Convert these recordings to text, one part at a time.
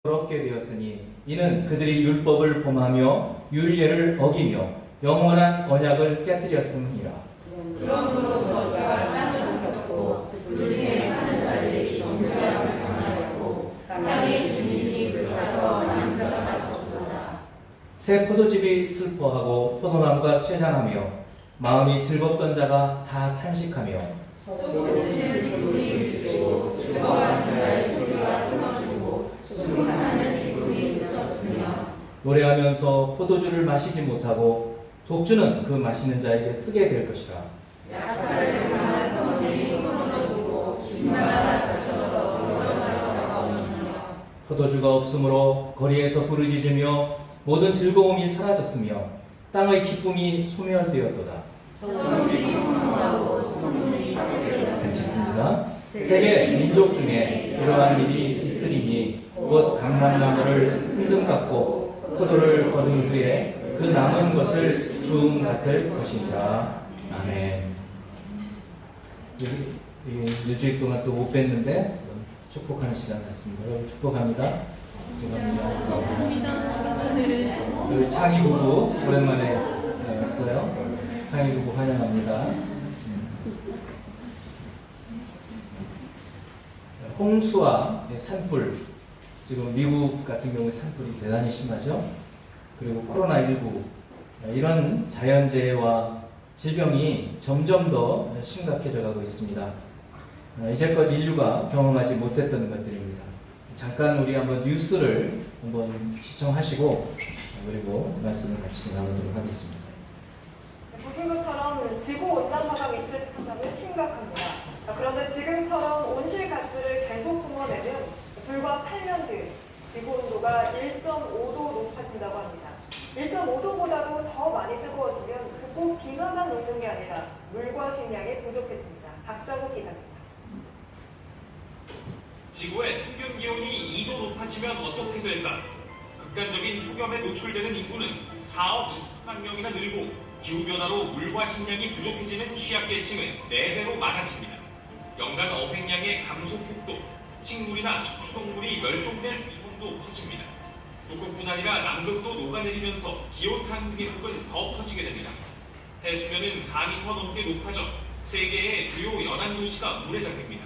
더럽게 되었으니 이는 그들이 율법을 범하며 율례를 어기며 영원한 언약을 깨뜨렸음이라. 그러므로 저주가 땅을 덮고 그 중에 사는 자들이 정결함을 당하였고 땅의 주민이 불타서 만져가셨도다. 새 포도즙이 슬퍼하고 포도나무가 쇠잔하며 마음이 즐겁던 자가 다 탄식하며 솟으시는 기쁨이 그치고 즐거워하는 자의 소리가 끊어지고 수금하는 기쁨이 그쳤으며 노래하면서 포도주를 마시지 못하고 독주는 그 마시는 자에게 쓰게 될 것이라. 약탈을 당한 성들이 끊어지고 신나가 젖혀서 물러나서 없으며 포도주가 없으므로 거리에서 부르짖으며 모든 즐거움이 사라졌으며 땅의 기쁨이 소멸되었도다. 성문이 황홀하고 성문이 파괴되었다. 괜찮습니다. 세계 민족 중에 이러한 일이 있으리니 곧 강남나무를 흔든 깎고 포도를 거둔 후에 그 남은 것을 주음 같을 것이니라. 아멘. 일주일 동안 또 못 뵀는데 축복하는 시간 같습니다. 여러분 축복합니다. 축복합니다. 우리 창희 부부 오랜만에 왔어요. 창희 부부 환영합니다. 홍수와 산불, 지금 미국 같은 경우에 산불이 대단히 심하죠. 그리고 코로나19 이런 자연재해와 질병이 점점 더 심각해져 가고 있습니다. 이제껏 인류가 경험하지 못했던 것들입니다. 잠깐 우리 한번 뉴스를 한번 시청하시고 그리고 말씀을 같이 나누도록 하겠습니다. 보신 것처럼 지구온난화가 미칠 파장은 심각합니다. 그런데 지금처럼 온실가스를 계속 뿜어내면 불과 8년 뒤 지구온도가 1.5도 높아진다고 합니다. 1.5도보다도 더 많이 뜨거워지면 꼭 비만만 녹는 게 아니라 물과 식량이 부족해집니다. 박사국 기자입니다. 지구의 평균 기온이 2도 높아지면 어떻게 될까? 극단적인 폭염에 노출되는 인구는 4억 2천만 명이나 늘고 기후변화로 물과 식량이 부족해지는 취약계층은 4배로 많아집니다. 연간 어획량의 감소 폭도, 식물이나 척추동물이 멸종될 위험도 커집니다. 북극뿐 아니라 남극도 녹아내리면서 기온 상승의 폭은 더 커지게 됩니다. 해수면은 4m 넘게 높아져 세계의 주요 연안 도시가 물에 잠깁니다.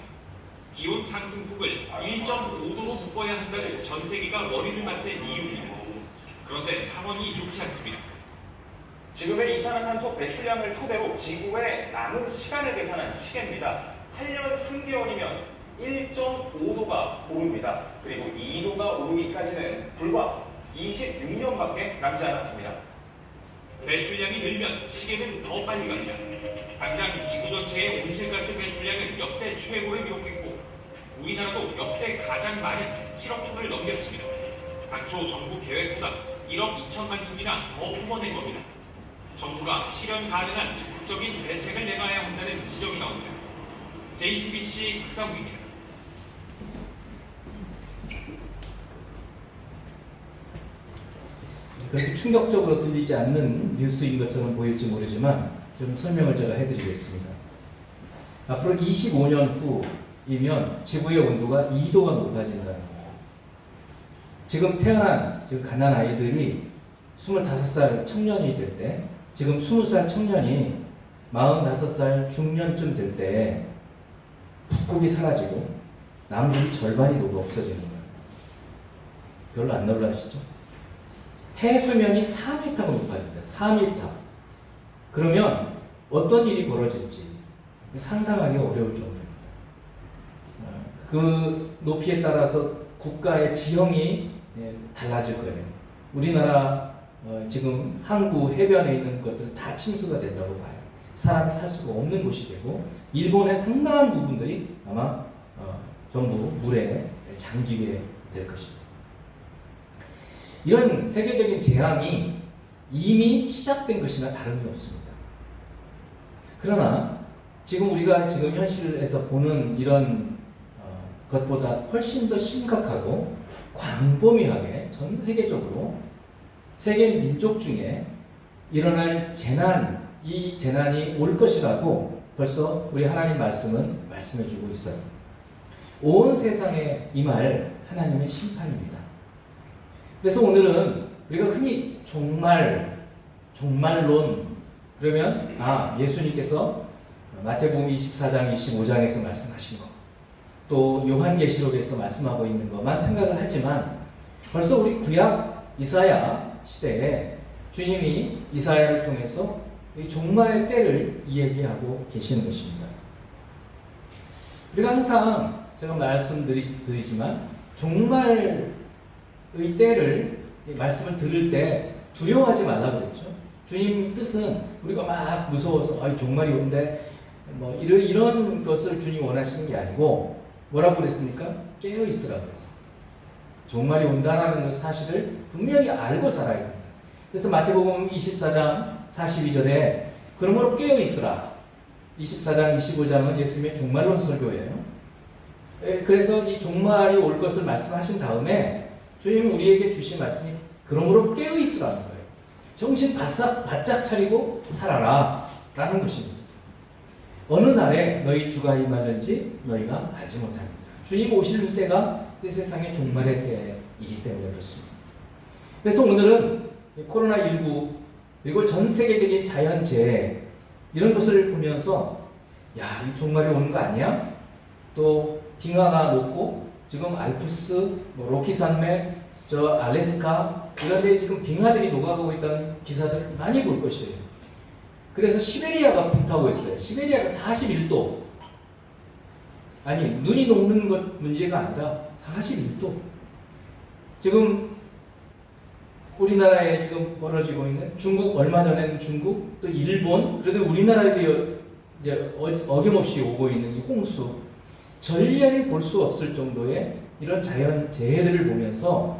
기온 상승폭을 1.5도로 묶어야 한다는 전 세계가 머리를 맞댄 이유입니다. 그런데 상황이 좋지 않습니다. 지금의 이산화탄소 배출량을 토대로 지구의 남은 시간을 계산한 시계입니다. 8년 3개월이면 1.5도가 오릅니다. 그리고 2도가 오르기까지는 불과 26년밖에 남지 않았습니다. 배출량이 늘면 시계는 더 빨리 갑니다. 당장 지구 전체의 온실가스 배출량은 역대 최고를 기록했고 우리나라도 역대 가장 많은 7억 톤을 넘겼습니다. 당초 정부 계획보다 1억 2천만 톤이나 더 품어낸 겁니다. 정부가 실현 가능한 적극적인 대책을 내놔야 한다는 지적이 나옵니다. JTBC 박상욱입니다. 그렇게 충격적으로 들리지 않는 뉴스인 것처럼 보일지 모르지만 좀 설명을 제가 해드리겠습니다. 앞으로 25년 후이면 지구의 온도가 2도가 높아진다는 거예요. 지금 태어난 갓난 아이들이 25살 청년이 될 때, 지금 20살 청년이 45살 중년쯤 될 때 북극이 사라지고 남극이 절반이 없어지는 거예요. 별로 안 놀라시죠? 해수면이 4m가 높아집니다. 4m. 그러면 어떤 일이 벌어질지 상상하기 어려울 정도입니다. 그 높이에 따라서 국가의 지형이 달라질 거예요. 우리나라 지금 항구 해변에 있는 것들은 다 침수가 된다고 봐요. 사람이 살 수가 없는 곳이 되고 일본의 상당한 부분들이 아마 전부 물에 잠기게 될 것입니다. 이런 세계적인 재앙이 이미 시작된 것이나 다름이 없습니다. 그러나 지금 우리가 지금 현실에서 보는 이런 것보다 훨씬 더 심각하고 광범위하게 전 세계적으로 세계 민족 중에 일어날 재난, 이 재난이 올 것이라고 벌써 우리 하나님 말씀은 말씀해 주고 있어요. 온 세상에 임할 하나님의 심판입니다. 그래서 오늘은 우리가 흔히 종말론 그러면 예수님께서 마태복음 24장, 25장에서 말씀하신 거, 또 요한계시록에서 말씀하고 있는 것만 생각을 하지만 벌써 우리 구약 이사야 시대에 주님이 이사야를 통해서 이 종말의 때를 이야기하고 계시는 것입니다. 우리가 항상 제가 말씀드리지만 종말의 때를 말씀을 들을 때 두려워하지 말라고 그랬죠. 주님 뜻은 우리가 막 무서워서 종말이 온대 뭐 이런 것을 주님 원하시는 게 아니고 뭐라고 그랬습니까? 깨어 있으라고 그랬어요. 종말이 온다라는 사실을 분명히 알고 살아야 됩니다. 그래서 마태복음 24장 42절에 그러므로 깨어 있으라. 24장 25장은 예수님의 종말론 설교예요. 그래서 이 종말이 올 것을 말씀하신 다음에 주님은 우리에게 주신 말씀이 그러므로 깨어 있으라는 거예요. 정신 바짝 차리고 살아라 라는 것입니다. 어느 날에 너희 주가 임하는지 너희가 알지 못합니다. 주님 오실 때가 이 세상의 종말의 때이기 때문에 그렇습니다. 그래서 오늘은 코로나19 그리고 전 세계적인 자연재해 이런 것을 보면서 이 종말이 오는 거 아니야? 또 빙하가 녹고 지금 알프스, 로키 산맥, 저 알래스카 이런 데 지금 빙하들이 녹아가고 있다는 기사들 많이 볼 것이에요. 그래서 시베리아가 불타고 있어요. 시베리아가 41도. 아니 눈이 녹는 것 문제가 아니라 41도. 지금 우리나라에 지금 벌어지고 있는 중국, 얼마 전에는 중국, 또 일본, 그래도 우리나라에도 이제 어김없이 오고 있는 이 홍수, 전례를 볼 수 없을 정도의 이런 자연 재해들을 보면서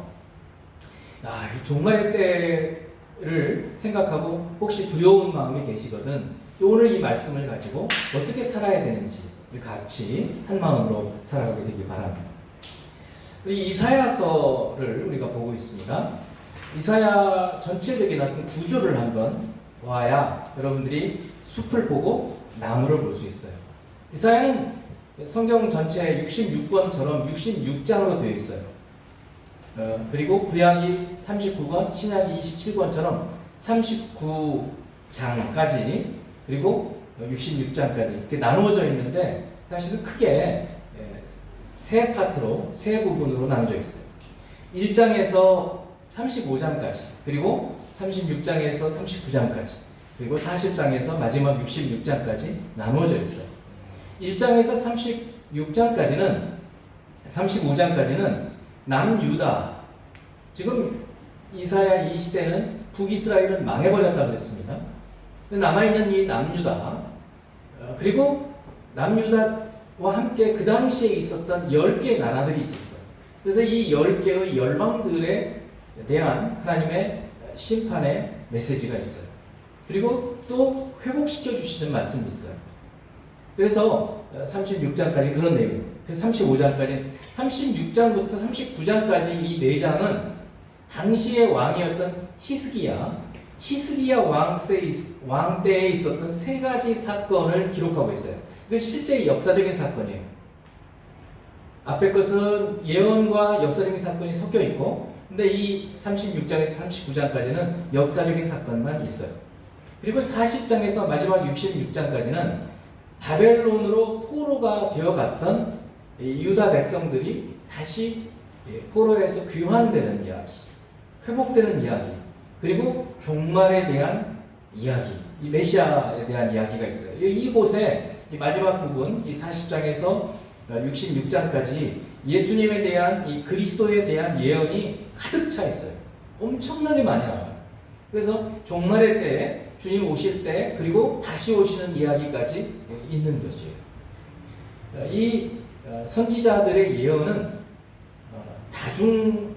이 종말의 때를 생각하고 혹시 두려운 마음이 계시거든 오늘 이 말씀을 가지고 어떻게 살아야 되는지를 같이 한 마음으로 살아가게 되기 바랍니다. 이 이사야서를 우리가 보고 있습니다. 이사야 전체적인 어떤 구조를 한번 봐야 여러분들이 숲을 보고 나무를 볼 수 있어요. 이사야는 성경 전체 66권처럼 66장으로 되어 있어요. 그리고 구약이 39권, 신약이 27권처럼 39장까지 그리고 66장까지 이렇게 나누어져 있는데 사실은 크게 세 파트로, 세 부분으로 나눠져 있어요. 1장에서 35장까지, 그리고 36장에서 39장까지, 그리고 40장에서 마지막 66장까지 나누어져 있어요. 1장에서 35장까지는 남유다. 지금 이사야 이 시대는 북이스라엘은 망해버렸다고 그랬습니다. 남아있는 이 남유다, 그리고 남유다와 함께 그 당시에 있었던 10개의 나라들이 있었어요. 그래서 이 10개의 열방들에 대한 하나님의 심판의 메시지가 있어요. 그리고 또 회복시켜 주시는 말씀이 있어요. 그래서 36장까지 그런 내용, 그래서 35장까지, 36장부터 39장까지 이 4장은 당시의 왕이었던 히스기야 왕 때에 있었던 3가지 사건을 기록하고 있어요. 이건 실제 역사적인 사건이에요. 앞에 것은 예언과 역사적인 사건이 섞여 있고, 근데 이 36장에서 39장까지는 역사적인 사건만 있어요. 그리고 40장에서 마지막 66장까지는 바벨론으로 포로가 되어갔던 유다 백성들이 다시 포로에서 귀환되는 이야기, 회복되는 이야기, 그리고 종말에 대한 이야기, 이 메시아에 대한 이야기가 있어요. 이곳에 이 마지막 부분, 이 40장에서 66장까지 예수님에 대한 이 그리스도에 대한 예언이 가득 차 있어요. 엄청나게 많이 나와요. 그래서 종말의 때에 주님 오실 때 그리고 다시 오시는 이야기까지 있는 것이에요. 이 선지자들의 예언은 다중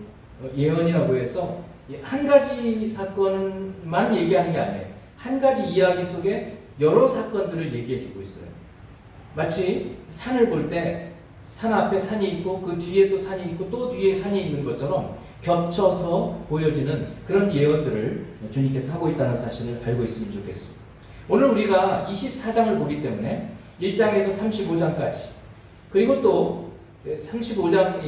예언이라고 해서 한 가지 사건만 얘기하는 게 아니에요. 한 가지 이야기 속에 여러 사건들을 얘기해 주고 있어요. 마치 산을 볼 때 산 앞에 산이 있고 그 뒤에 또 산이 있고 또 뒤에 산이 있는 것처럼 겹쳐서 보여지는 그런 예언들을 주님께서 하고 있다는 사실을 알고 있으면 좋겠습니다. 오늘 우리가 24장을 보기 때문에 1장에서 35장까지, 그리고 또 35장,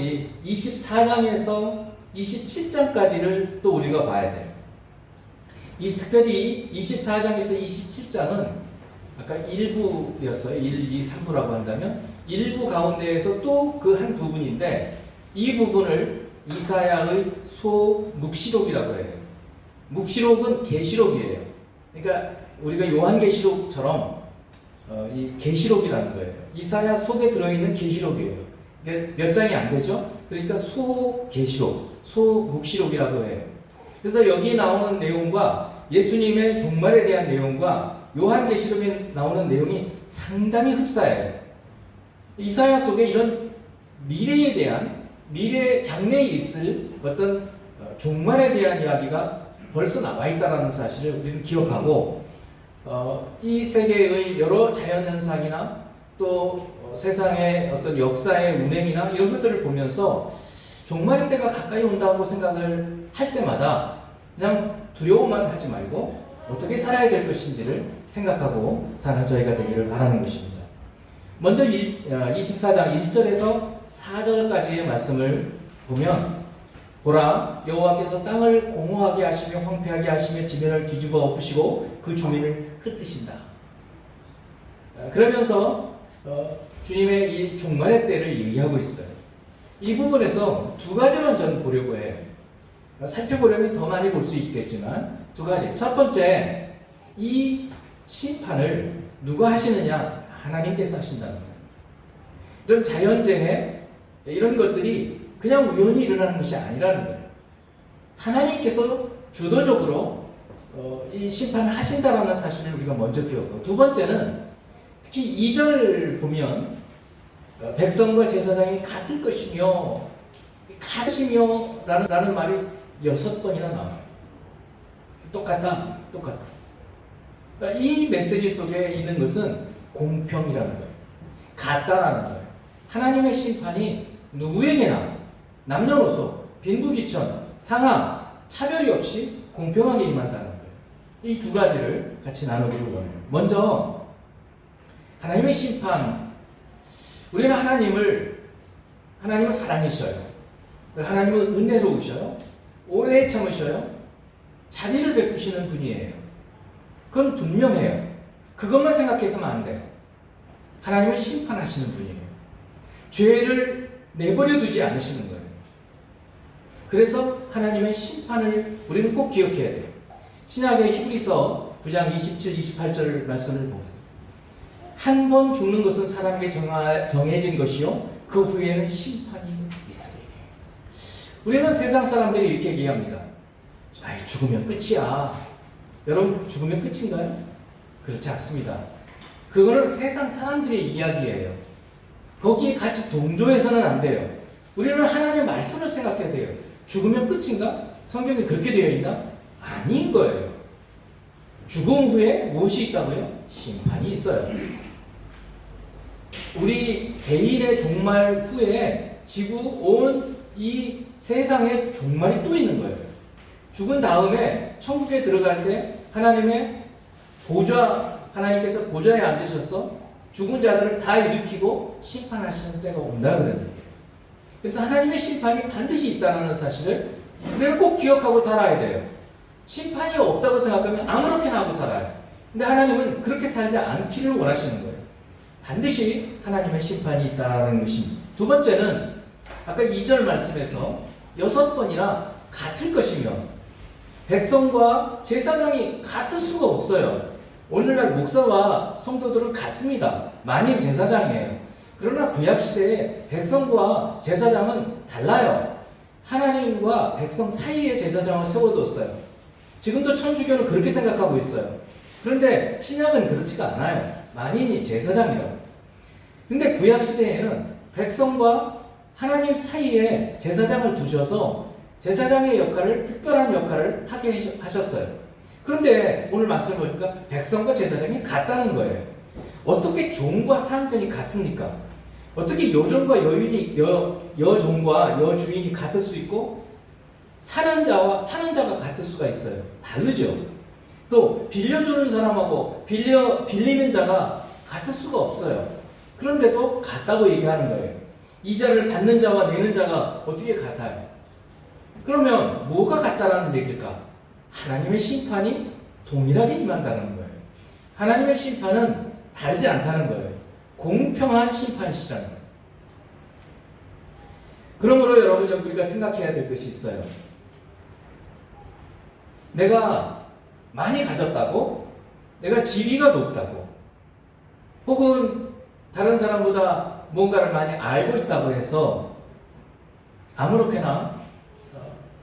24장에서 27장까지를 또 우리가 봐야 돼요. 특별히 24장에서 27장은 아까 1부였어요. 1, 2, 3부라고 한다면 1부 가운데에서 또 그 한 부분인데 이 부분을 이사야의 소묵시록이라고 해요. 묵시록은 계시록이에요. 그러니까 우리가 요한계시록처럼 이 계시록이라는 거예요. 이사야 속에 들어있는 계시록이에요. 몇 장이 안 되죠? 그러니까 소계시록, 소묵시록이라고 해요. 그래서 여기 나오는 내용과 예수님의 종말에 대한 내용과 요한계시록에 나오는 내용이 상당히 흡사해요. 이사야 속에 이런 미래에 대한, 미래 장래에 있을 어떤 종말에 대한 이야기가 벌써 나와 있다는 사실을 우리는 기억하고, 이 세계의 여러 자연현상이나 또 세상의 어떤 역사의 운행이나 이런 것들을 보면서 종말의 때가 가까이 온다고 생각을 할 때마다 그냥 두려워만 하지 말고 어떻게 살아야 될 것인지를 생각하고 사는 저희가 되기를 바라는 것입니다. 먼저 24장 1절에서 4절까지의 말씀을 보면, 보라, 여호와께서 땅을 공허하게 하시며 황폐하게 하시며 지면을 뒤집어 엎으시고 그 주민을 흩으신다. 그러면서 주님의 이 종말의 때를 얘기하고 있어요. 이 부분에서 두 가지만 저는 보려고 해요. 살펴보려면 더 많이 볼 수 있겠지만 두 가지. 첫 번째, 이 심판을 누가 하시느냐? 하나님께서 하신다는 거예요. 이런 자연재해, 이런 것들이 그냥 우연히 일어나는 것이 아니라는 거예요. 하나님께서 주도적으로 이 심판을 하신다라는 사실을 우리가 먼저 기억하고, 두 번째는 특히 2절 보면 백성과 제사장이 같을 것이며 라는 말이 6번이나 나와요. 똑같다. 그러니까 이 메시지 속에 있는 것은 공평이라는 거예요. 같다라는 거예요. 하나님의 심판이 누구에게나 남녀노소, 빈부귀천, 상하, 차별이 없이 공평하게 임한다는 거예요. 이 두 가지를 같이 나누기를 원해요. 먼저 하나님의 심판. 우리는 하나님은 사랑이셔요. 하나님은 은혜로우셔요. 오래 참으셔요. 자비를 베푸시는 분이에요. 그건 분명해요. 그것만 생각해서는 안 돼요. 하나님은 심판하시는 분이에요. 죄를 내버려 두지 않으시는 거예요. 그래서 하나님의 심판을 우리는 꼭 기억해야 돼요. 신약의 히브리서 9장 27, 28절 말씀을 보세요. 한 번 죽는 것은 사람에게 정해진 것이요 그 후에는 심판이 있으리. 우리는 세상 사람들이 이렇게 얘기합니다. 아이, 죽으면 끝이야. 여러분, 죽으면 끝인가요? 그렇지 않습니다. 그거는 세상 사람들의 이야기예요. 거기에 같이 동조해서는 안 돼요. 우리는 하나님의 말씀을 생각해야 돼요. 죽으면 끝인가? 성경에 그렇게 되어 있나? 아닌 거예요. 죽음 후에 무엇이 있다고요? 심판이 있어요. 우리 개인의 종말 후에 지구 온 이 세상에 종말이 또 있는 거예요. 죽은 다음에 천국에 들어갈 때 하나님께서 보좌에 앉으셔서 죽은 자들을 다 일으키고 심판하시는 때가 온다 그러는 거예요. 그래서 하나님의 심판이 반드시 있다는 사실을 우리는 꼭 기억하고 살아야 돼요. 심판이 없다고 생각하면 아무렇게나 하고 살아요. 근데 하나님은 그렇게 살지 않기를 원하시는 거예요. 반드시 하나님의 심판이 있다는 것입니다. 두 번째는 아까 2절 말씀에서 6번이나 같을 것이며, 백성과 제사장이 같을 수가 없어요. 오늘날 목사와 성도들은 같습니다. 만인 제사장이에요. 그러나 구약시대에 백성과 제사장은 달라요. 하나님과 백성 사이에 제사장을 세워뒀어요. 지금도 천주교는 그렇게 생각하고 있어요. 그런데 신약은 그렇지가 않아요. 만인이 제사장이라고. 근데 구약시대에는 백성과 하나님 사이에 제사장을 두셔서 제사장의 역할을, 특별한 역할을 하게 하셨어요. 그런데 오늘 말씀을 보니까 백성과 제사장이 같다는 거예요. 어떻게 종과 상전이 같습니까? 어떻게 여종과 여종과 여주인이 같을 수 있고 사는 자와 파는 자가 같을 수가 있어요? 다르죠. 또 빌려주는 사람하고 빌리는 자가 같을 수가 없어요. 그런데도 같다고 얘기하는 거예요. 이자를 받는 자와 내는 자가 어떻게 같아요? 그러면 뭐가 같다라는 얘기일까? 하나님의 심판이 동일하게 임한다는 거예요. 하나님의 심판은 다르지 않다는 거예요. 공평한 심판이시라는 거예요. 그러므로 여러분, 우리가 생각해야 될 것이 있어요. 내가 많이 가졌다고, 내가 지위가 높다고, 혹은 다른 사람보다 뭔가를 많이 알고 있다고 해서 아무렇게나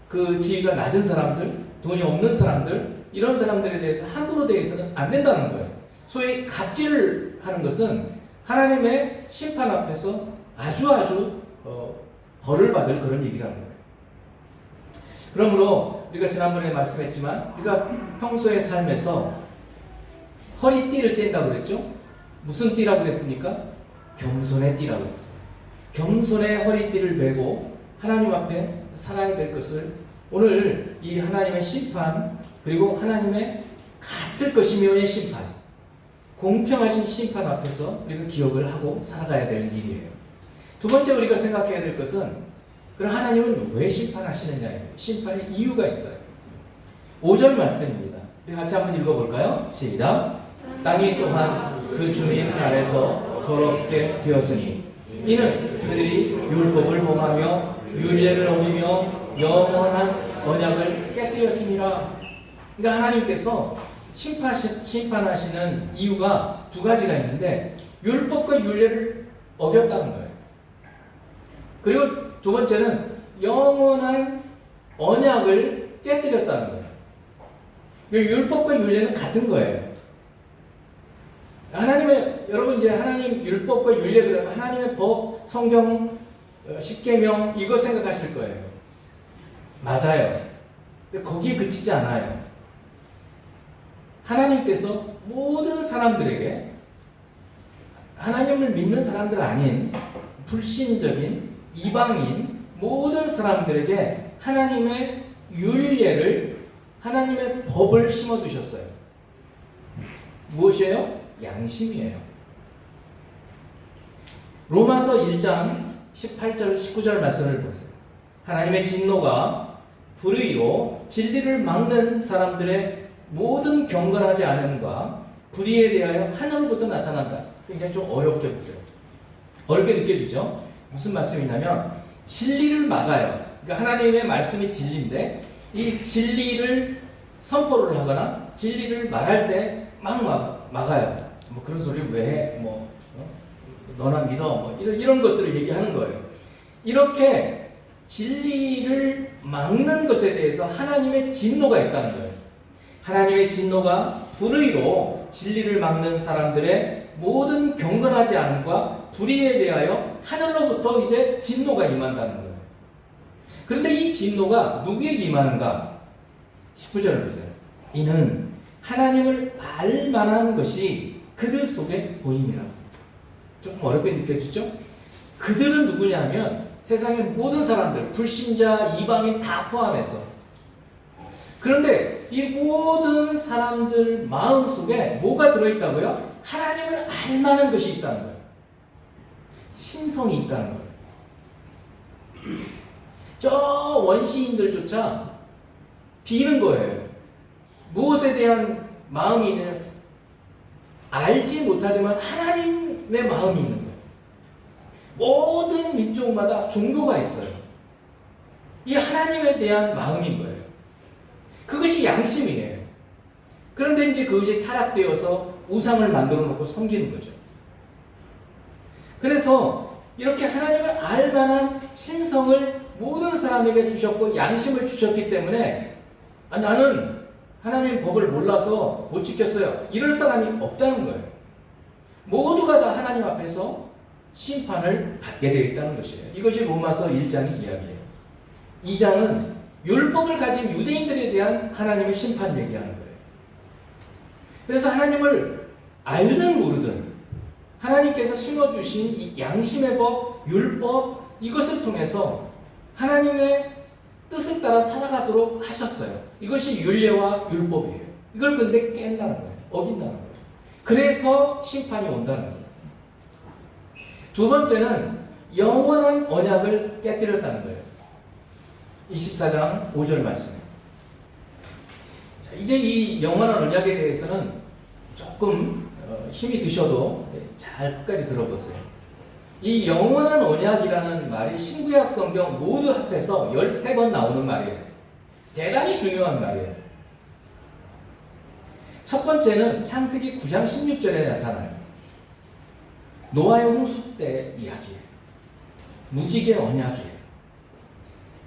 그 지위가 낮은 사람들, 돈이 없는 사람들, 이런 사람들에 대해서 함부로 대해서는 안 된다는 거예요. 소위 갑질을 하는 것은 하나님의 심판 앞에서 아주 벌을 받을 그런 얘기라는 거예요. 그러므로 우리가 지난번에 말씀했지만 우리가 평소의 삶에서 허리띠를 뗀다고 그랬죠? 무슨 띠라고 그랬습니까? 겸손의 띠라고 그랬어요. 겸손의 허리띠를 메고 하나님 앞에 살아야 될 것을 오늘 이 하나님의 심판, 그리고 하나님의 같을 것이며의 심판, 공평하신 심판 앞에서 우리가 기억을 하고 살아가야 될 일이에요. 두 번째 우리가 생각해야 될 것은, 그럼 하나님은 왜 심판하시느냐예요. 심판의 이유가 있어요. 5절 말씀입니다. 우리 같이 한번 읽어볼까요? 시작. 땅이 또한 그 주민 아래서 더럽게 되었으니 이는 그들이 율법을 범하며 율례를 어기며 영원한 언약을 깨뜨렸습니다. 그러니까 하나님께서 심판하시는 이유가 두 가지가 있는데, 율법과 율례를 어겼다는 거예요. 그리고 두 번째는 영원한 언약을 깨뜨렸다는 거예요. 율법과 율례는 같은 거예요. 여러분 이제 하나님 율법과 율례 그러면 하나님의 법, 성경, 십계명 이거 생각하실 거예요. 맞아요. 근데 거기에 그치지 않아요. 하나님께서 모든 사람들에게, 하나님을 믿는 사람들 아닌 불신적인 이방인 모든 사람들에게 하나님의 율례를, 하나님의 법을 심어두셨어요. 무엇이에요? 양심이에요. 로마서 1장 18절 19절 말씀을 보세요. 하나님의 진노가 불의로 진리를 막는 사람들의 모든 경건하지 않음과 불의에 대하여 하늘로부터 나타난다. 굉장히 좀 어렵게 보여요. 어렵게 느껴지죠? 무슨 말씀이냐면 진리를 막아요. 그러니까 하나님의 말씀이 진리인데 이 진리를 선포를 하거나 진리를 말할 때 막 막아요. 뭐 그런 소리 왜 해? 너나 믿어. 이런 것들을 얘기하는 거예요. 이렇게 진리를 막는 것에 대해서 하나님의 진노가 있다는 거예요. 하나님의 진노가 불의로 진리를 막는 사람들의 모든 경건하지 않음과 불의에 대하여 하늘로부터 이제 진노가 임한다는 거예요. 그런데 이 진노가 누구에게 임하는가? 19절을 보세요. 이는 하나님을 알 만한 것이 그들 속에 보임이라. 조금 어렵게 느껴지죠? 그들은 누구냐면 세상의 모든 사람들, 불신자, 이방인 다 포함해서. 그런데 이 모든 사람들 마음 속에 뭐가 들어있다고요? 하나님을 알 만한 것이 있다는 거예요. 신성이 있다는 거예요. 저 원시인들조차 비는 거예요. 무엇에 대한 마음이 있느냐? 알지 못하지만 하나님의 마음이 있는 거예요. 모든 민족마다 종교가 있어요. 이 하나님에 대한 마음인 거예요. 그것이 양심이에요. 그런데 이제 그것이 타락되어서 우상을 만들어 놓고 섬기는 거죠. 그래서 이렇게 하나님을 알 만한 신성을 모든 사람에게 주셨고 양심을 주셨기 때문에 나는 하나님의 법을 몰라서 못 지켰어요. 이럴 사람이 없다는 거예요. 모두가 다 하나님 앞에서 심판을 받게 되어 있다는 것이에요. 이것이 로마서 1장의 이야기예요. 2장은 율법을 가진 유대인들에 대한 하나님의 심판 얘기하는 거예요. 그래서 하나님을 알든 모르든 하나님께서 심어주신 이 양심의 법, 율법 이것을 통해서 하나님의 뜻을 따라 살아가도록 하셨어요. 이것이 율례와 율법이에요. 이걸 근데 깬다는 거예요. 어긴다는 거예요. 그래서 심판이 온다는 거예요. 두 번째는 영원한 언약을 깨뜨렸다는 거예요. 24장 5절 말씀. 자, 이제 이 영원한 언약에 대해서는 조금 힘이 드셔도 잘 끝까지 들어보세요. 이 영원한 언약이라는 말이 신구약 성경 모두 합해서 13번 나오는 말이에요. 대단히 중요한 말이에요. 첫 번째는 창세기 9장 16절에 나타나요. 노아의 홍수 때 이야기예요. 무지개 언약이에요.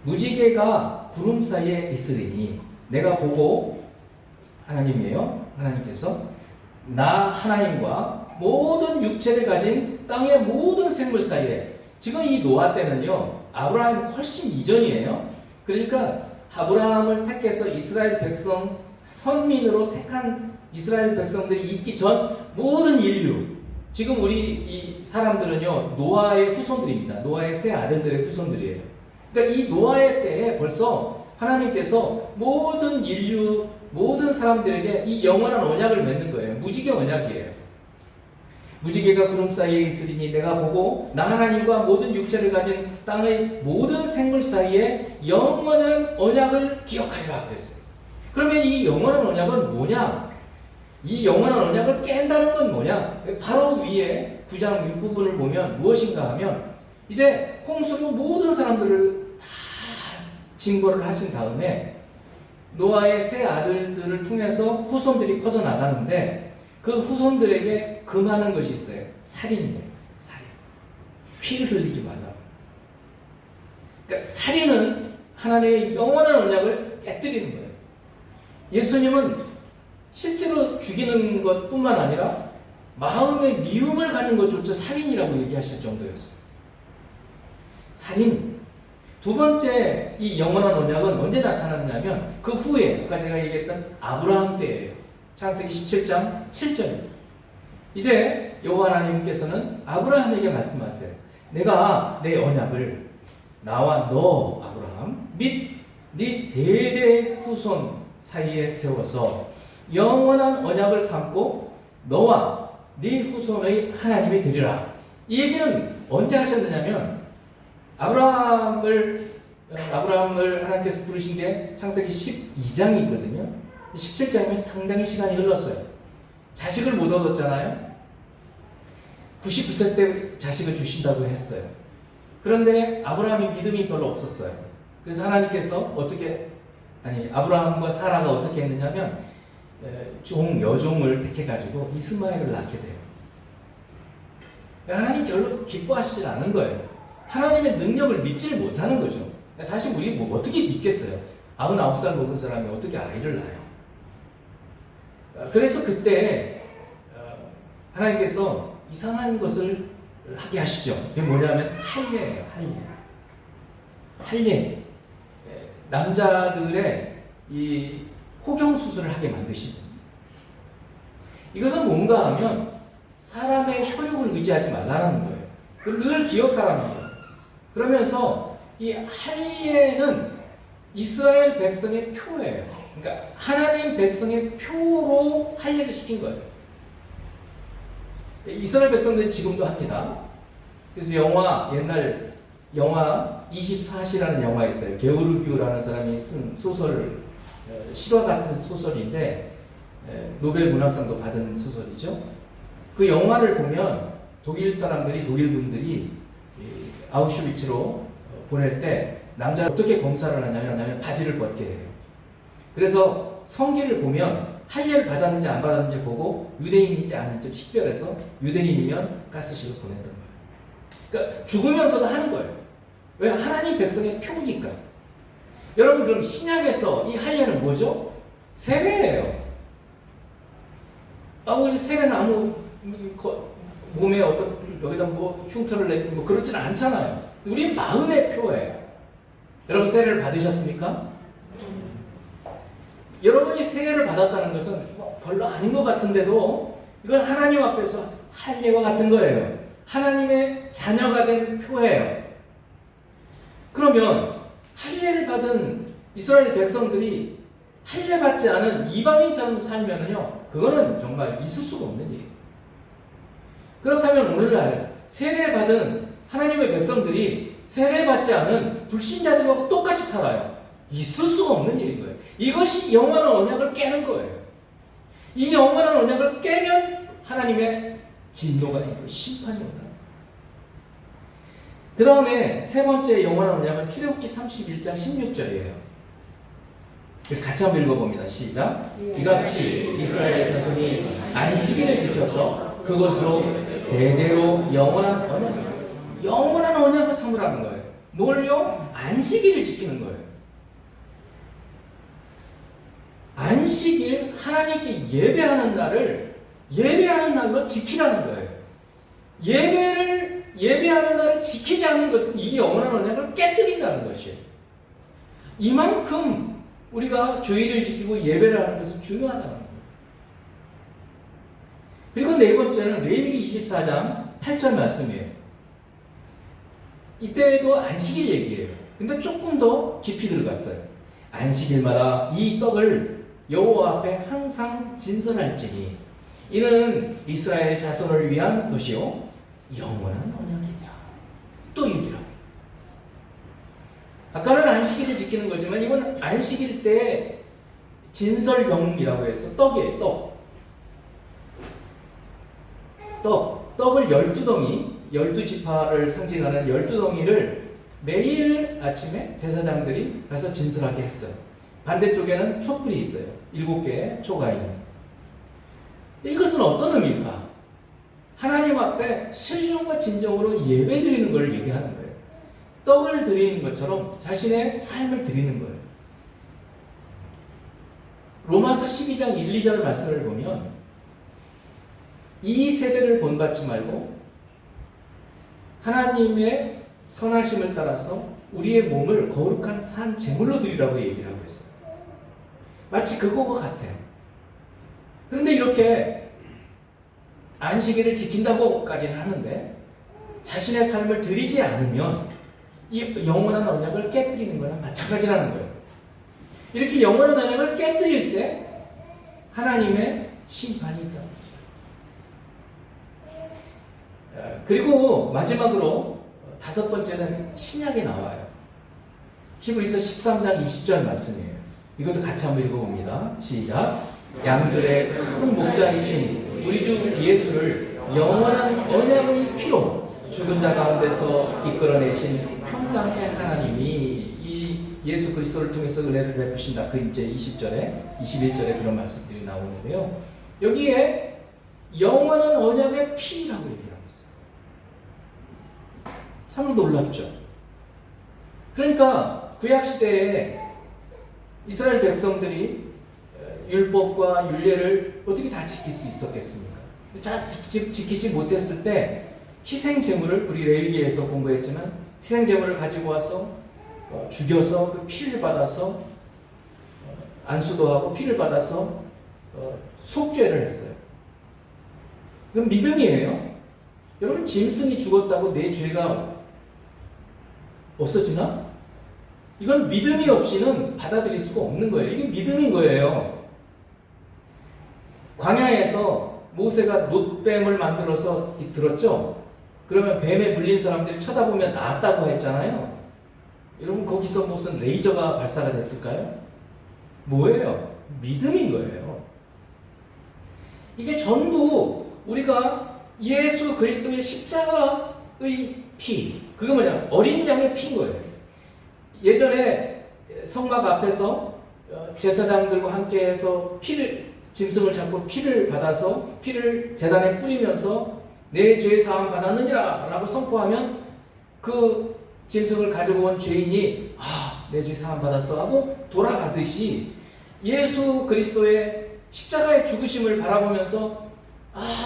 무지개가 구름 사이에 있으리니 내가 보고, 하나님이에요. 하나님께서 나 하나님과 모든 육체를 가진 땅의 모든 생물 사이에, 지금 이 노아 때는요 아브라함이 훨씬 이전이에요. 그러니까 아브라함을 택해서 이스라엘 백성 선민으로 택한 이스라엘 백성들이 있기 전 모든 인류, 지금 우리 이 사람들은요 노아의 후손들입니다. 노아의 세 아들들의 후손들이에요. 그러니까 이 노아의 때에 벌써 하나님께서 모든 인류, 모든 사람들에게 이 영원한 언약을 맺는 거예요. 무지개 언약이에요. 무지개가 구름 사이에 있으리니 내가 보고 나 하나님과 모든 육체를 가진 땅의 모든 생물 사이에 영원한 언약을 기억하리라 그랬어요. 그러면 이 영원한 언약은 뭐냐? 이 영원한 언약을 깬다는 건 뭐냐? 바로 위에 9장 윗부분을 보면 무엇인가 하면 이제 홍수로 모든 사람들을 다 징벌을 하신 다음에 노아의 세 아들들을 통해서 후손들이 퍼져나가는데 그 후손들에게 금하는 것이 있어요. 살인이에요. 살인. 피를 흘리지 말라. 그러니까 살인은 하나님의 영원한 언약을 깨뜨리는 거예요. 예수님은 실제로 죽이는 것뿐만 아니라 마음의 미움을 갖는 것조차 살인이라고 얘기하실 정도였어요. 살인. 두 번째 이 영원한 언약은 언제 나타났냐면 그 후에 아까 제가 얘기했던 아브라함 때예요. 창세기 17장 7절입니다. 이제 여호와 하나님께서는 아브라함에게 말씀하세요. 내가 내 언약을 나와 너 아브라함 및 네 대대 후손 사이에 세워서 영원한 언약을 삼고 너와 네 후손의 하나님이 되리라. 이 얘기는 언제 하셨느냐면 아브라함을 하나님께서 부르신 게 창세기 12장이거든요. 17장이면 상당히 시간이 흘렀어요. 자식을 못 얻었잖아요. 99세 때 자식을 주신다고 했어요. 그런데 아브라함이 믿음이 별로 없었어요. 그래서 하나님께서 아브라함과 사라가 어떻게 했느냐면 여종을 택해가지고 이스마엘을 낳게 돼요. 하나님 별로 기뻐하시질 않은 거예요. 하나님의 능력을 믿지를 못하는 거죠. 사실 우리 뭐 어떻게 믿겠어요? 99살 먹은 사람이 어떻게 아이를 낳아요? 그래서 그때 하나님께서 이상한 것을 하게 하시죠. 그게 뭐냐면 할례예요. 할례. 남자들의 이 호경 수술을 하게 만드시죠. 이것은 뭔가 하면 사람의 혈육을 의지하지 말라는 거예요. 늘 기억하라는 거예요. 그러면서 이 할례는 이스라엘 백성의 표예요. 그러니까 하나님 백성의 표로 할례를 시킨 거예요. 이스라엘 백성들이 지금도 합니다. 그래서 옛날 영화 24시라는 영화 있어요. 게오르기오라는 사람이 쓴 소설, 실화 같은 소설인데 노벨 문학상도 받은 소설이죠. 그 영화를 보면 독일 분들이 아우슈비츠로 보낼 때 남자를 어떻게 검사를 하냐면 바지를 벗게 해요. 그래서 성기를 보면 할례를 받았는지 안 받았는지 보고 유대인인지 아닌지 식별해서 유대인이면 가스실로 보냈던 거예요. 그러니까 죽으면서도 하는 거예요. 왜? 하나님 백성의 표니까. 여러분 그럼 신약에서 이 할례는 뭐죠? 세례예요. 우리 세례는 아무 몸에 여기다 뭐 흉터를 내고 뭐 그렇지는 않잖아요. 우리 마음의 표예요. 여러분 세례를 받으셨습니까? 여러분이 세례를 받았다는 것은 별로 아닌 것 같은데도 이건 하나님 앞에서 할례와 같은 거예요. 하나님의 자녀가 된 표예요. 그러면 할례를 받은 이스라엘 백성들이 할례 받지 않은 이방인처럼 살면은요, 그거는 정말 있을 수가 없는 일이에요. 그렇다면 오늘날 세례 받은 하나님의 백성들이 세례받지 않은 불신자들하고 똑같이 살아요. 있을 수가 없는 일인 거예요. 이것이 영원한 언약을 깨는 거예요. 이 영원한 언약을 깨면 하나님의 진노가 있고 심판이 온다. 그 다음에 세 번째 영원한 언약은 출애굽기 31장 16절이에요. 같이 한번 읽어봅니다. 시작. 이같이 이스라엘 자손이 안식일을 지켜서 그것으로 대대로 영원한 언약을 삼으라는 거예요. 뭘요? 안식일을 지키는 거예요. 안식일, 하나님께 예배하는 날로 지키라는 거예요. 예배하는 날을 지키지 않는 것은 이 영원한 언약을 깨뜨린다는 것이에요. 이만큼 우리가 주일을 지키고 예배를 하는 것은 중요하다는 거예요. 그리고 네 번째는 레위기 24장 8절 말씀이에요. 이때도 안식일 얘기예요. 근데 조금 더 깊이 들어갔어요. 안식일마다 이 떡을 여호와 앞에 항상 진설할지니 이는 이스라엘 자손을 위한 것이요 영원한 언약이니라. 또 얘기라. 아까는 안식일을 지키는 거지만 이건 안식일 때 진설병이라고 해서 떡이에요. 떡을 12덩이 12지파를 상징하는 12덩이를 매일 아침에 제사장들이 가서 진설하게 했어요. 반대쪽에는 촛불이 있어요. 7개의 초가 있는. 이것은 어떤 의미일까? 하나님 앞에 신령과 진정으로 예배드리는 걸 얘기하는 거예요. 떡을 드리는 것처럼 자신의 삶을 드리는 거예요. 로마서 12장 1, 2절 말씀을 보면 이 세대를 본받지 말고 하나님의 선하심을 따라서 우리의 몸을 거룩한 산 제물로 드리라고 얘기를 하고 있어요. 마치 그거와 같아요. 그런데 이렇게 안식일을 지킨다고까지는 하는데 자신의 삶을 드리지 않으면 이 영원한 언약을 깨뜨리는 거나 마찬가지라는 거예요. 이렇게 영원한 언약을 깨뜨릴 때 하나님의 심판이 있다. 그리고 마지막으로 다섯 번째는 신약에 나와요. 히브리서 13장 20절 말씀이에요. 이것도 같이 한번 읽어봅니다. 시작. 양들의 큰 목자이신 우리 주 예수를 영원한 언약의 피로 죽은 자 가운데서 이끌어내신 평강의 하나님이 이 예수 그리스도를 통해서 은혜를 베푸신다. 그 이제 20절에 21절에 그런 말씀들이 나오는데요. 여기에 영원한 언약의 피라고 얘기를 하고 있어요. 참 놀랍죠. 그러니까 구약 시대에 이스라엘 백성들이 율법과 율례를 어떻게 다 지킬 수 있었겠습니까? 잘 지키지 못했을 때 희생 제물을 우리 레위기에서 공부했지만 희생 제물을 가지고 와서 죽여서 그 피를 받아서 안수도 하고 피를 받아서 속죄를 했어요. 그건 믿음이에요. 여러분 짐승이 죽었다고 내 죄가 없어지나? 이건 믿음이 없이는 받아들일 수가 없는 거예요. 이게 믿음인 거예요. 광야에서 모세가 놋뱀을 만들어서 들었죠? 그러면 뱀에 물린 사람들이 쳐다보면 나았다고 했잖아요. 여러분 거기서 무슨 레이저가 발사가 됐을까요? 뭐예요? 믿음인 거예요. 이게 전부 우리가 예수 그리스도의 십자가의 피, 그거 뭐냐? 어린 양의 피인 거예요. 예전에 성막 앞에서 제사장들과 함께해서 짐승을 잡고 피를 받아서 피를 제단에 뿌리면서 내 죄 사함 받았느니라 라고 선포하면 그 짐승을 가지고 온 죄인이 내 죄 사함 받았어 하고 돌아가듯이 예수 그리스도의 십자가의 죽으심을 바라보면서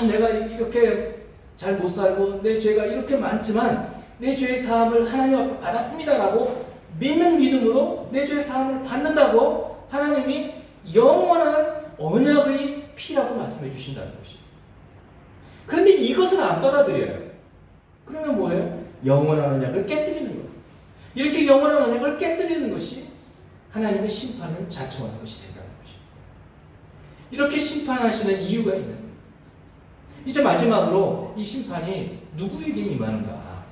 내가 이렇게 잘 못 살고 내 죄가 이렇게 많지만 내 죄의 사함을 하나님 앞에 받았습니다 라고 믿는 믿음으로 내 죄의 사함을 받는다고 하나님이 영원한 언약의 피라고 말씀해 주신다는 것입니다. 그런데 이것을 안 받아들여요. 그러면 뭐예요? 영원한 언약을 깨뜨리는 거예요. 이렇게 영원한 언약을 깨뜨리는 것이 하나님의 심판을 자청하는 것이 된다는 것입니다. 이렇게 심판하시는 이유가 있는 거예요. 이제 마지막으로 이 심판이 누구에게 임하는가?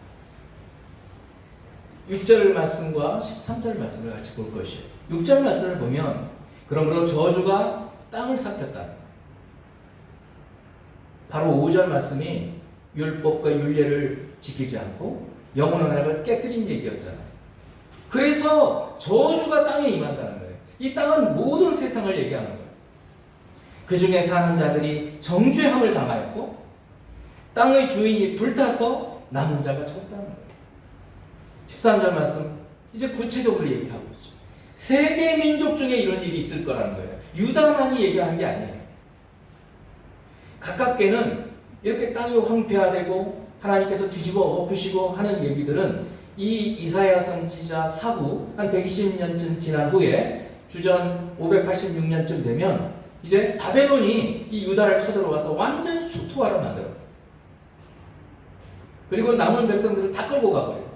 6절 말씀과 13절 말씀을 같이 볼 것이에요. 6절 말씀을 보면 그러므로 저주가 땅을 삭혔다. 바로 5절 말씀이 율법과 율례를 지키지 않고 영원한 나라를 깨뜨린 얘기였잖아요. 그래서 저주가 땅에 임한다는 거예요. 이 땅은 모든 세상을 얘기하는 거예요. 그 중에 사는 자들이 정죄함을 당하였고 땅의 주인이 불타서 남은 자가 적다는 거예요. 13절 말씀 이제 구체적으로 얘기하고 있죠. 세계 민족 중에 이런 일이 있을 거라는 거예요. 유다만이 얘기하는 게 아니에요. 가깝게는 이렇게 땅이 황폐화되고 하나님께서 뒤집어 엎으시고 하는 얘기들은 이 이사야 선지자 사후 한 120년쯤 지난 후에 주전 586년쯤 되면 이제 바벨론이 이 유다를 쳐들어와서 완전히 초토화로 만들어요. 그리고 남은 백성들을 다 끌고 가버려요.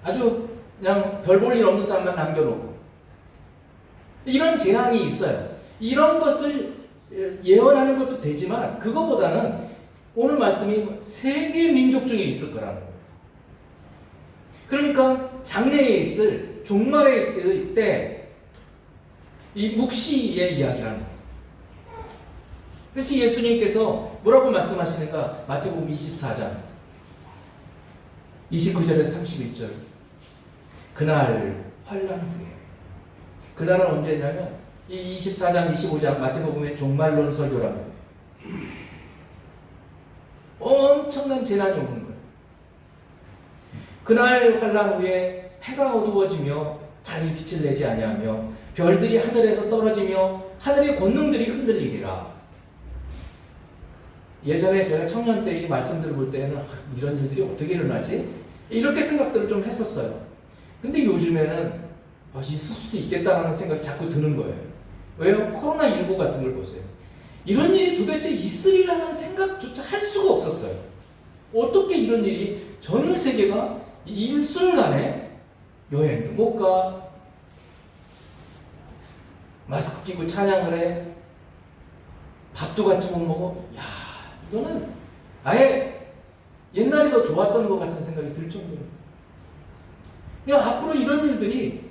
아주 그냥 별 볼 일 없는 사람만 남겨놓고 이런 재앙이 있어요. 이런 것을 예언하는 것도 되지만 그것보다는 오늘 말씀이 세계 민족 중에 있을 거라는 거예요. 그러니까 장래에 있을 종말의 때 이 묵시의 이야기라는 거예요. 그래서 예수님께서 뭐라고 말씀하시는가? 마태복음 24장 29절에서 31절 그날 환난 후에 그날은 언제냐면 이 24장 25장 마태복음의 종말론 설교라는 거예요. 엄청난 재난이 오는 거예요. 그날 환난 후에 해가 어두워지며 달이 빛을 내지 아니하며 별들이 하늘에서 떨어지며 하늘의 권능들이 흔들리리라. 예전에 제가 청년 때 이 말씀들을 볼 때는 이런 일들이 어떻게 일어나지? 이렇게 생각들을 좀 했었어요. 근데 요즘에는 있을 수도 있겠다라는 생각이 자꾸 드는 거예요. 왜요? 코로나19 같은 걸 보세요. 이런 일이 도대체 있으리라는 생각조차 할 수가 없었어요. 어떻게 이런 일이 전 세계가 일순간에 여행도 못 가, 마스크 끼고 찬양을 해, 밥도 같이 못 먹어. 야, 이거는 아예 옛날이 더 좋았던 것 같은 생각이 들 정도로. 그냥 앞으로 이런 일들이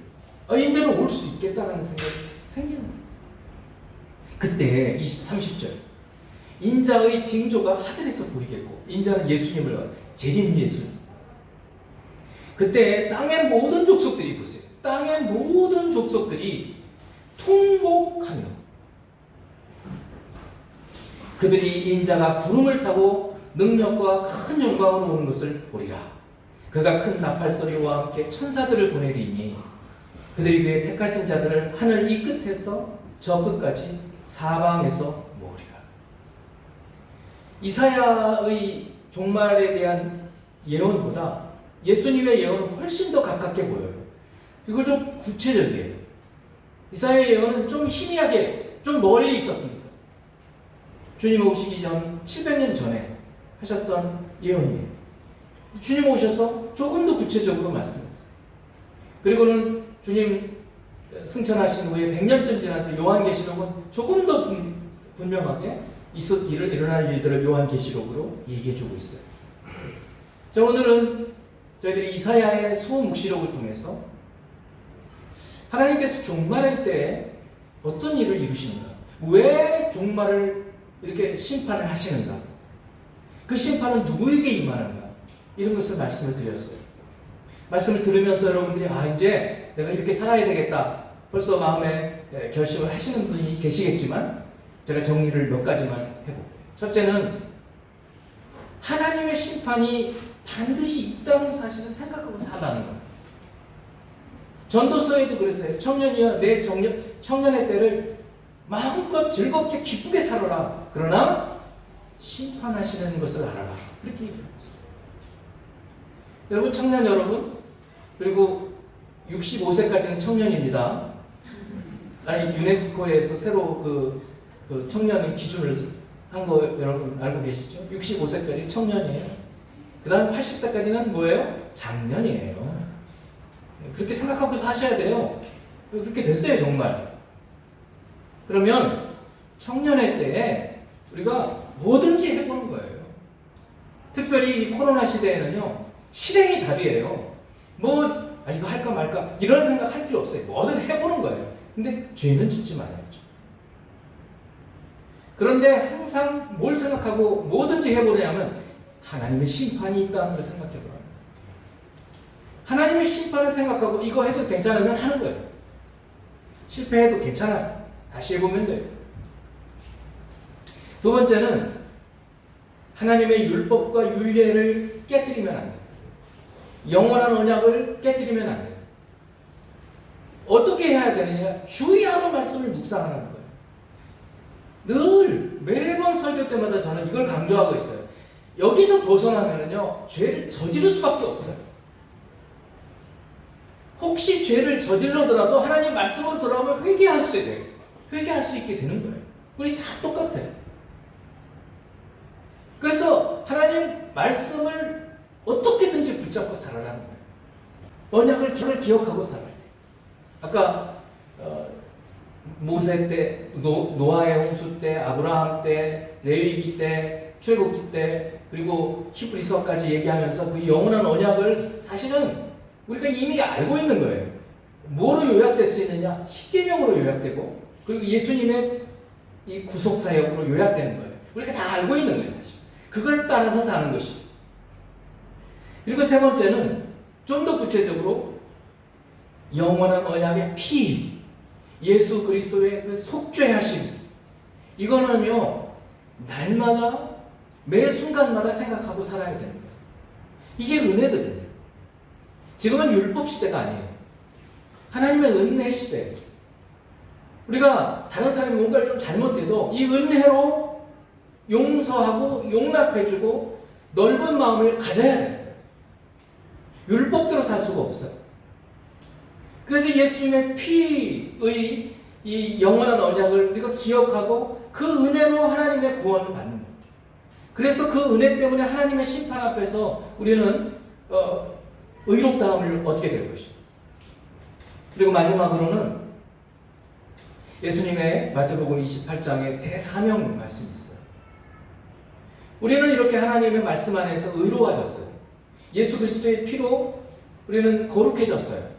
이제는 올 수 있겠다라는 생각이 생기는 거예요. 그때 30절 인자의 징조가 하늘에서 보이겠고, 인자는 예수님을 말해요. 재림 예수님. 그때 땅의 모든 족속들이 보세요. 땅의 모든 족속들이 통곡하며 그들이 인자가 구름을 타고 능력과 큰 영광으로 오는 것을 보리라. 그가 큰 나팔 소리와 함께 천사들을 보내리니 그들이 그의 택하신 자들을 하늘 이 끝에서 저 끝까지 사방에서 모으리라. 이사야의 종말에 대한 예언보다 예수님의 예언은 훨씬 더 가깝게 보여요. 그리고 좀 구체적이에요. 이사야의 예언은 좀 희미하게 좀 멀리 있었습니다. 주님 오시기 전 700년 전에 하셨던 예언이에요. 주님 오셔서 조금 더 구체적으로 말씀했어요. 그리고는 주님 승천하신 후에 100년쯤 지나서 요한계시록은 조금 더 분명하게 일어날 일들을 요한계시록으로 얘기해주고 있어요. 자, 오늘은 저희들이 이사야의 소묵시록을 통해서 하나님께서 종말의 때에 어떤 일을 이루시는가, 왜 종말을 이렇게 심판을 하시는가, 그 심판은 누구에게 임하는가, 이런 것을 말씀을 드렸어요. 말씀을 들으면서 여러분들이 이제 내가 이렇게 살아야 되겠다 벌써 마음에 결심을 하시는 분이 계시겠지만 제가 정리를 몇 가지만 해볼게요. 첫째는 하나님의 심판이 반드시 있다는 사실을 생각하고 살라는 거예요. 전도서에도 그랬어요. 청년이여 내 청년의 때를 마음껏 즐겁게 기쁘게 살아라. 그러나 심판하시는 것을 알아라. 이렇게 얘기하고 있어요. 여러분, 청년 여러분, 그리고 65세까지는 청년입니다. 아니, 유네스코에서 새로 그 청년의 기준을 한 거 여러분 알고 계시죠? 65세까지 청년이에요. 그 다음 80세까지는 뭐예요? 장년이에요. 그렇게 생각하고 사셔야 돼요. 그렇게 됐어요, 정말. 그러면 청년의 때에 우리가 뭐든지 해보는 거예요. 특별히 이 코로나 시대에는요, 실행이 답이에요. 이거 할까 말까 이런 생각 할 필요 없어요. 뭐든 해보는 거예요. 근데 죄는 짓지 말아야죠. 그런데 항상 뭘 생각하고 뭐든지 해보려면 하나님의 심판이 있다는 걸 생각해보라. 하나님의 심판을 생각하고 이거 해도 괜찮으면 하는 거예요. 실패해도 괜찮아요. 다시 해보면 돼요. 두 번째는 하나님의 율법과 율례를 깨뜨리면 안 돼요. 영원한 언약을 깨뜨리면 안 돼요. 어떻게 해야 되느냐? 주의 하루 말씀을 묵상하는 거예요. 늘 매번 설교 때마다 저는 이걸 강조하고 있어요. 여기서 벗어나면은요, 죄를 저지를 수밖에 없어요. 혹시 죄를 저질러더라도 하나님 말씀으로 돌아오면 회개할 수 있게 돼요. 회개할 수 있게 되는 거예요. 우리 다 똑같아요. 그래서 하나님 말씀을 어떻게든지 붙잡고 살아라는 거예요. 언약을 기억하고 살아야 돼요. 아까 모세 때, 노아의 홍수 때, 아브라함 때, 레위기 때, 출애굽기 때, 그리고 히브리서까지 얘기하면서 그 영원한 언약을 사실은 우리가 이미 알고 있는 거예요. 뭐로 요약될 수 있느냐? 십계명으로 요약되고, 그리고 예수님의 이 구속 사역으로 요약되는 거예요. 우리가 다 알고 있는 거예요, 사실. 그걸 따라서 사는 것이. 그리고 세 번째는 좀 더 구체적으로 영원한 언약의 피, 예수 그리스도의 그 속죄하심, 이거는요 날마다 매 순간마다 생각하고 살아야 되는 거예요. 이게 은혜거든요. 지금은 율법 시대가 아니에요. 하나님의 은혜 시대예요. 우리가 다른 사람이 뭔가를 좀 잘못해도 이 은혜로 용서하고 용납해주고 넓은 마음을 가져야 돼요. 율법대로 살 수가 없어요. 그래서 예수님의 피의 이 영원한 언약을 우리가 기억하고 그 은혜로 하나님의 구원을 받는 거예요. 그래서 그 은혜 때문에 하나님의 심판 앞에서 우리는 의롭다함을 얻게 될 것이죠. 그리고 마지막으로는 예수님의 마태복음 28장의 대사명 말씀이 있어요. 우리는 이렇게 하나님의 말씀 안에서 의로워졌어요. 예수 그리스도의 피로 우리는 거룩해졌어요.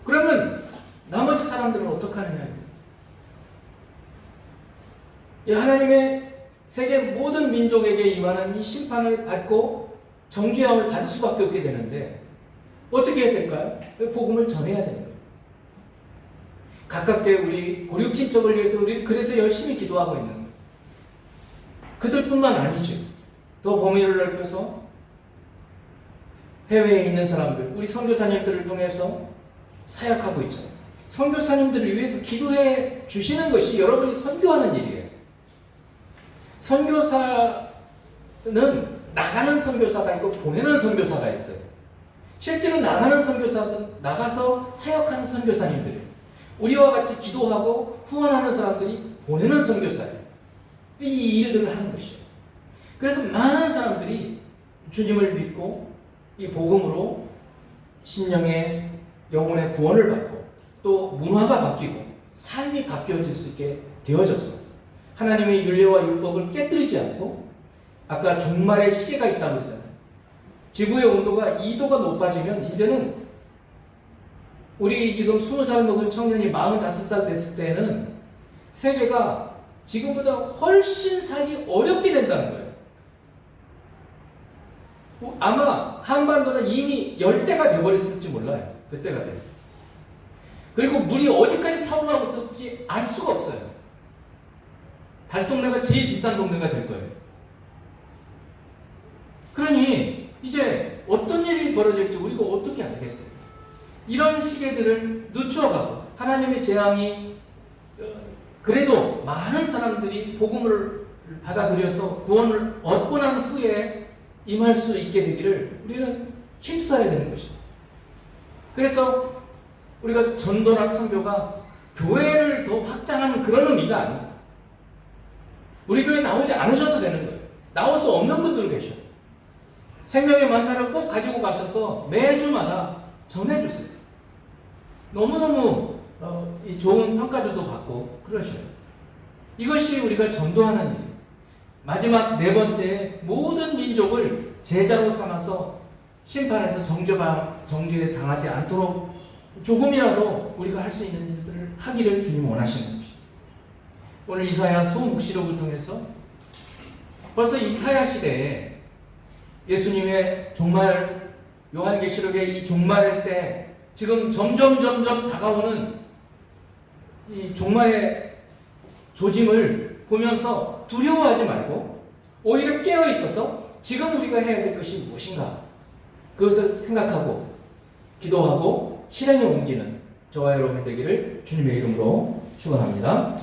그러면 나머지 사람들은 어떻게 하느냐? 이 하나님의 세계 모든 민족에게 임하는 이 심판을 받고 정죄함을 받을 수밖에 없게 되는데 어떻게 해야 될까요? 복음을 전해야 되는 거예요. 가깝게 우리 고륙 친척을 위해서 우리 그래서 열심히 기도하고 있는 거예요. 그들뿐만 아니죠. 더 범위를 넓혀서 해외에 있는 사람들, 우리 선교사님들을 통해서 사역하고 있죠. 선교사님들을 위해서 기도해 주시는 것이 여러분이 선교하는 일이에요. 선교사는 나가는 선교사가 있고 보내는 선교사가 있어요. 실제로 나가는 선교사들은 나가서 사역하는 선교사님들이에요. 우리와 같이 기도하고 후원하는 사람들이 보내는 선교사예요. 이 일들을 하는 것이에요. 그래서 많은 사람들이 주님을 믿고 이 복음으로 심령의 영혼의 구원을 받고 또 문화가 바뀌고 삶이 바뀌어질 수 있게 되어졌어요. 하나님의 율례와 율법을 깨뜨리지 않고 아까 종말의 시계가 있다고 그랬잖아요. 지구의 온도가 2도가 높아지면 이제는 우리 지금 20살 먹은 청년이 45살 됐을 때는 세계가 지금보다 훨씬 살기 어렵게 된다는 거예요. 아마 한반도는 이미 열대가 되어버렸을지 몰라요. 그때가 돼요. 그리고 물이 어디까지 차올라오고 있을지 알 수가 없어요. 달동네가 제일 비싼 동네가 될 거예요. 그러니 이제 어떤 일이 벌어질지 우리가 어떻게 알겠어요? 이런 시계들을 늦춰가고 하나님의 재앙이 그래도 많은 사람들이 복음을 받아들여서 구원을 얻고 난 후에 임할 수 있게 되기를 우리는 힘써야 되는 것입니다. 그래서 우리가 전도나 선교가 교회를 더 확장하는 그런 의미가 아닙니다. 우리 교회 나오지 않으셔도 되는 거예요. 나올 수 없는 분들 계셔. 생명의 만나를 꼭 가지고 가셔서 매주마다 전해주세요. 너무너무 좋은 평가들도 받고 그러셔요. 이것이 우리가 전도하는 일이에요. 마지막 네 번째, 모든 민족을 제자로 삼아서 심판에서 정죄에 당하지 않도록 조금이라도 우리가 할 수 있는 일들을 하기를 주님 원하시는 것입니다. 오늘 이사야 소묵시록을 통해서 벌써 이사야 시대에 예수님의 종말, 요한계시록의 이 종말일 때 지금 점점 다가오는 이 종말의 조짐을 보면서 두려워하지 말고 오히려 깨어 있어서 지금 우리가 해야 될 것이 무엇인가, 그것을 생각하고 기도하고 실행에 옮기는 저와 여러분 되기를 주님의 이름으로 축원합니다.